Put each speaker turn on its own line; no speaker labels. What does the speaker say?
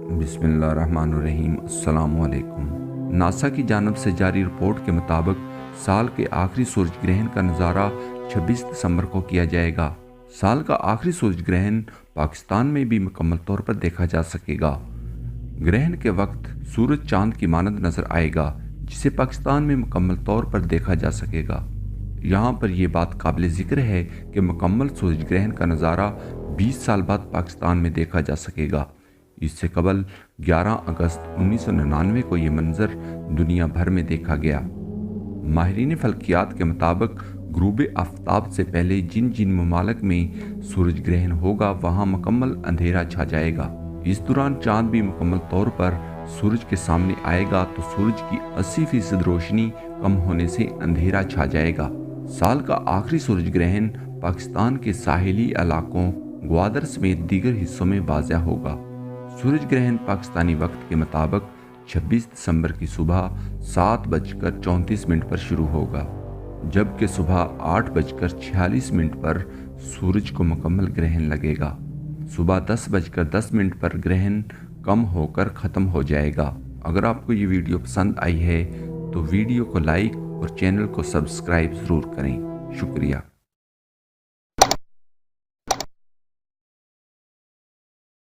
बिस्मिल्लाहिर्रहमानिर्रहीम। अस्सलामु अलैकुम। नासा की जानब से जारी रिपोर्ट के मुताबिक साल के आखिरी सूरज ग्रहण का नज़ारा 26 दिसंबर को किया जाएगा। साल का आखिरी सूरज ग्रहण पाकिस्तान में भी मुकम्मल तौर पर देखा जा सकेगा। ग्रहण के वक्त सूरज चांद की मानद नज़र आएगा, जिसे पाकिस्तान में मुकम्मल तौर पर देखा जा सकेगा। यहाँ पर यह बात काबिल ज़िक्र है कि मुकम्मल सूरज ग्रहण का नज़ारा 20 साल बाद पाकिस्तान में देखा जा सकेगा। इससे कबल 11 अगस्त 1999 को ये मंजर दुनिया भर में देखा गया। माहिरीन फल्कियात के मुताबिक गुरूब आफ्ताब से पहले जिन जिन ममालिक में सूरज ग्रहण होगा, वहाँ मुकम्मल अंधेरा छा जाएगा। इस दौरान चांद भी मुकम्मल तौर पर सूरज के सामने आएगा तो सूरज की 80% रोशनी कम होने से अंधेरा छा जाएगा। साल का आखिरी सूरज ग्रहण पाकिस्तान के साहिली इलाकों, ग्वादर समेत दीगर हिस्सों में वाज़ह होगा। सूरज ग्रहण पाकिस्तानी वक्त के मुताबिक 26 दिसंबर की सुबह 7:34 पर शुरू होगा, जबकि सुबह 8:46 पर सूरज को मुकम्मल ग्रहण लगेगा। सुबह 10:10 पर ग्रहण कम होकर ख़त्म हो जाएगा। अगर आपको ये वीडियो पसंद आई है तो वीडियो को लाइक और चैनल को सब्सक्राइब ज़रूर करें। शुक्रिया।